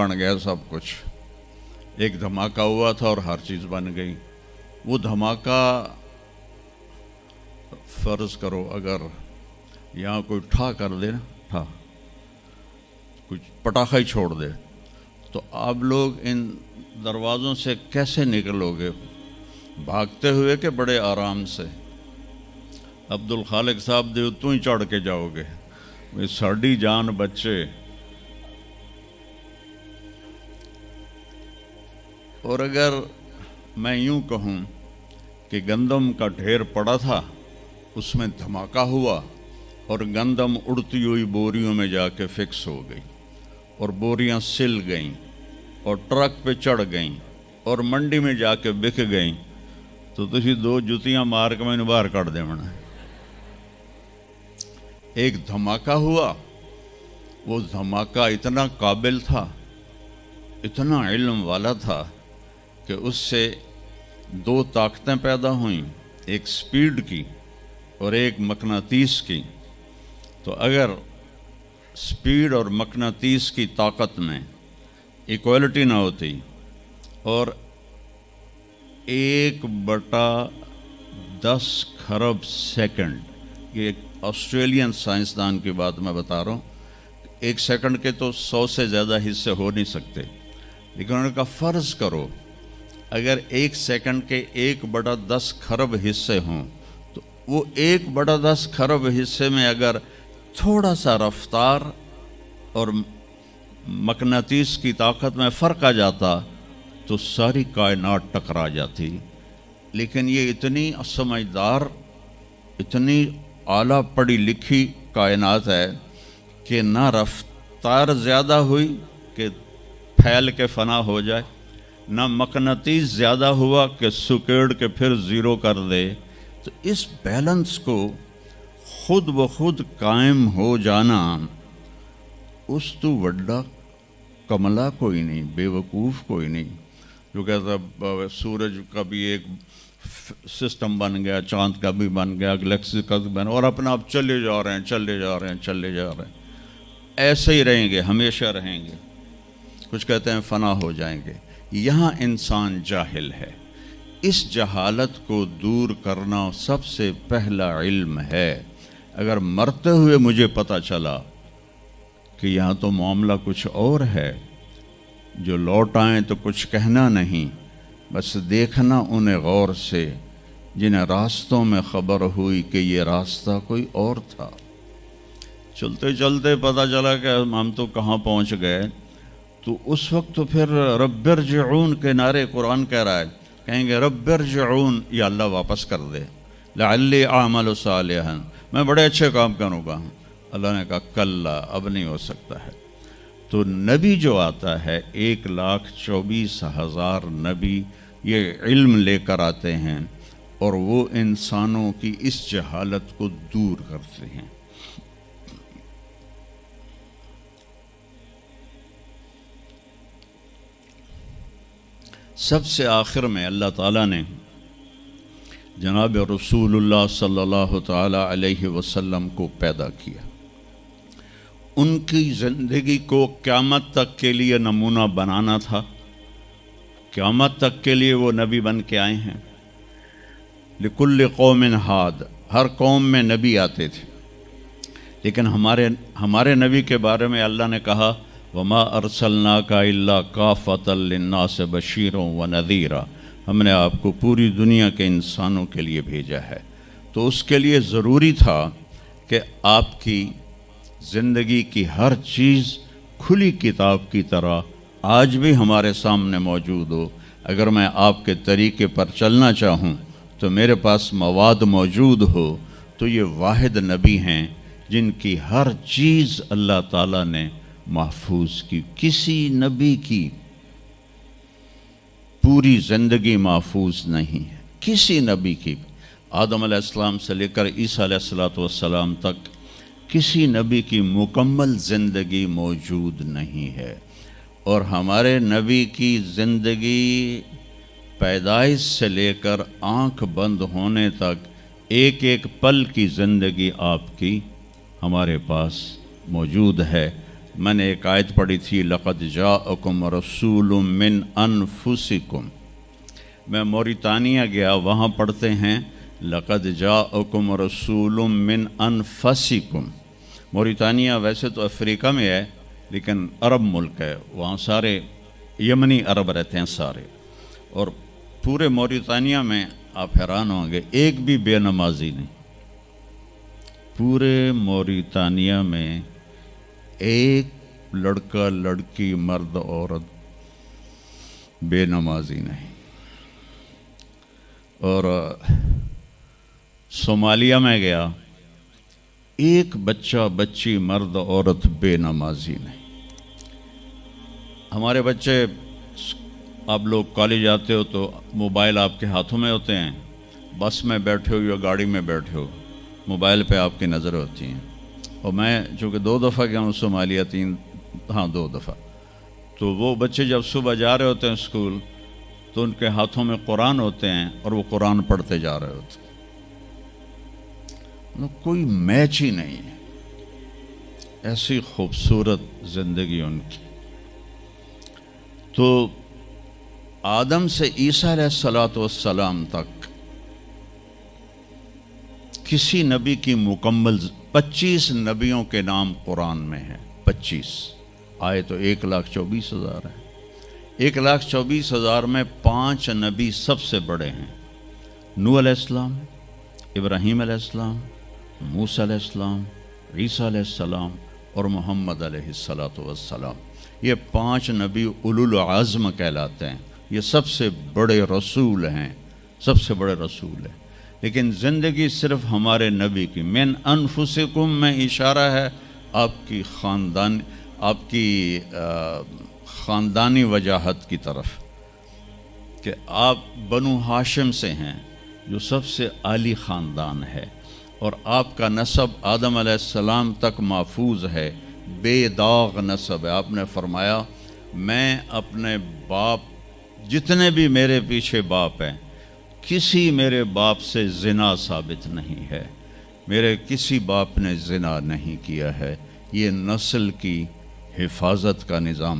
बन गया सब कुछ। एक धमाका हुआ था और हर चीज़ बन गई। वो धमाका फ़र्ज़ करो अगर यहाँ कोई ठा कर दे ना, ठा कुछ पटाखा ही छोड़ दे, तो आप लोग इन दरवाज़ों से कैसे निकलोगे? भागते हुए कि बड़े आराम से? अब्दुल खालिक साहब दे तू ही चढ़ के जाओगे, वे साड़ी जान बच्चे। और अगर मैं यूं कहूं कि गंदम का ढेर पड़ा था, उसमें धमाका हुआ और गंदम उड़ती हुई बोरियों में जाके फिक्स हो गई और बोरियां सिल गईं और ट्रक पे चढ़ गईं और मंडी में जाके बिक गईं, तो तुसी दो जुतियां मार के मैंने बाहर काट देना। एक धमाका हुआ, वो धमाका इतना काबिल था, इतना इल्म वाला था कि उससे दो ताकतें पैदा हुईं, एक स्पीड की और एक मकनातीस की। तो अगर स्पीड और मकनातीस की ताकत में इक्वलिटी ना होती और 1/10 खरब सेकंड, ये ऑस्ट्रेलियन साइंसदान की बात मैं बता रहा हूँ, एक सेकंड के तो 100 से ज़्यादा हिस्से हो नहीं सकते, लेकिन उन्होंने कहा फ़र्ज़ करो अगर एक सेकंड के 1/10 खरब हिस्से हों, तो वो 1/10 खरब हिस्से में अगर थोड़ा सा रफ्तार और मकनातीस की ताकत में फ़र्क आ जाता तो सारी कायनात टकरा जाती। लेकिन ये इतनी समझदार, इतनी आला पढ़ी लिखी कायनात है कि ना रफ्तार ज़्यादा हुई कि फैल के फना हो जाए, ना मकनातीस ज़्यादा हुआ कि सुकेड़ के फिर ज़ीरो कर दे। तो इस बैलेंस को खुद ब खुद कायम हो जाना, उस तो वड्डा कमला कोई नहीं, बेवकूफ़ कोई नहीं जो कहता सूरज का भी एक सिस्टम बन गया, चांद का भी बन गया, गैलेक्सी का भी बन, और अपना आप चले जा रहे हैं, चले जा रहे हैं, चले जा रहे हैं, ऐसे ही रहेंगे, हमेशा रहेंगे। कुछ कहते हैं फना हो जाएंगे। यहाँ इंसान जाहिल है। इस जहालत को दूर करना सबसे पहला इल्म है। अगर मरते हुए मुझे पता चला कि यहाँ तो मामला कुछ और है, जो लौट आएँ तो कुछ कहना नहीं, बस देखना उन्हें गौर से जिन्हें रास्तों में खबर हुई कि ये रास्ता कोई और था। चलते चलते पता चला कि हम तो कहाँ पहुँच गए, तो उस वक्त तो फिर रब्बिरजिऊन के नारे कुरान कह रहा है, कहेंगे रब्बिरजिऊन, या अल्लाह वापस कर दे, लअल्ली आमलु सालिहन, मैं बड़े अच्छे काम करूँगा। अल्लाह ने कहा कल्ला, अब नहीं हो सकता है। तो नबी जो आता है, 1,24,000 नबी ये इल्म लेकर आते हैं और वो इंसानों की इस जहालत को दूर करते हैं। सबसे आखिर में अल्लाह ताला ने जनाब रसूलुल्लाह सल्लल्लाहु ताला अलैहि वसल्लम को पैदा किया। उनकी ज़िंदगी को क़यामत तक के लिए नमूना बनाना था। क़यामत तक के लिए वो नबी बन के आए हैं। लिकुल्लि कौमिन हाद, हर कौम में नबी आते थे, लेकिन हमारे नबी के बारे में अल्लाह ने कहा वमा अरसलनाका इल्ला काफ़तल लिन्नास बशीरों व नज़ीरा, हमने आपको पूरी दुनिया के इंसानों के लिए भेजा है। तो उसके लिए ज़रूरी था कि आपकी ज़िंदगी की हर चीज़ खुली किताब की तरह आज भी हमारे सामने मौजूद हो। अगर मैं आपके तरीके पर चलना चाहूँ तो मेरे पास मवाद मौजूद हो। तो ये वाहिद नबी हैं जिनकी हर चीज़ अल्लाह ताला ने महफूज की। किसी नबी की पूरी ज़िंदगी महफूज नहीं है, किसी नबी की। आदम अलैहिस्सलाम से लेकर ईसा अलैहिस्सलाम तक किसी नबी की मुकम्मल ज़िंदगी मौजूद नहीं है। और हमारे नबी की ज़िंदगी पैदाइश से लेकर आँख बंद होने तक एक एक पल की ज़िंदगी आपकी हमारे पास मौजूद है। میں نے ایک آیت پڑھی تھی لقد جاءکم رسول من انفسکم. میں موریتانیہ گیا، وہاں پڑھتے ہیں لقد جاءکم رسول من انفسکم. موریتانیہ ویسے تو افریقہ میں ہے لیکن عرب ملک ہے، وہاں سارے یمنی عرب رہتے ہیں سارے. اور پورے موریتانیہ میں آپ حیران ہوں گے ایک بھی بے نمازی نہیں. پورے موریتانیہ میں ایک لڑکا لڑکی مرد عورت بے نمازی نہیں. اور صومالیہ میں گیا، ایک بچہ بچی مرد عورت بے نمازی نہیں. ہمارے بچے، آپ لوگ کالج آتے ہو تو موبائل آپ کے ہاتھوں میں ہوتے ہیں، بس میں بیٹھے ہو یا گاڑی میں بیٹھے ہو موبائل پہ آپ کی نظر ہوتی ہیں. اور میں چونکہ 2 دفعہ گیا ہوں صومالیہ، 2 دفعہ، تو وہ بچے جب صبح جا رہے ہوتے ہیں اسکول تو ان کے ہاتھوں میں قرآن ہوتے ہیں اور وہ قرآن پڑھتے جا رہے ہوتے ہیں. کوئی میچ ہی نہیں ہے، ایسی خوبصورت زندگی ان کی. تو آدم سے عیسیٰ علیہ السلام تک کسی نبی کی مکمل 25 نبیوں کے نام قرآن میں ہیں. 25 آئے تو 1,24,000 ہیں. 1,24,000 میں 5 نبی سب سے بڑے ہیں: نوح علیہ السلام، ابراہیم علیہ السلام، موسیٰ علیہ السلام، عیسیٰ علیہ السلام اور محمد علیہ السلام. یہ 5 نبی اولو العزم کہلاتے ہیں. یہ سب سے بڑے رسول ہیں، سب سے بڑے رسول ہیں. لیکن زندگی صرف ہمارے نبی کی من انفسکم میں اشارہ ہے آپ کی خاندانی وجاہت کی طرف، کہ آپ بنو ہاشم سے ہیں جو سب سے عالی خاندان ہے، اور آپ کا نسب آدم علیہ السلام تک محفوظ ہے، بے داغ نسب ہے. آپ نے فرمایا میں اپنے باپ، جتنے بھی میرے پیچھے باپ ہیں، کسی میرے باپ سے زنا ثابت نہیں ہے، میرے کسی باپ نے زنا نہیں کیا ہے. یہ نسل کی حفاظت کا نظام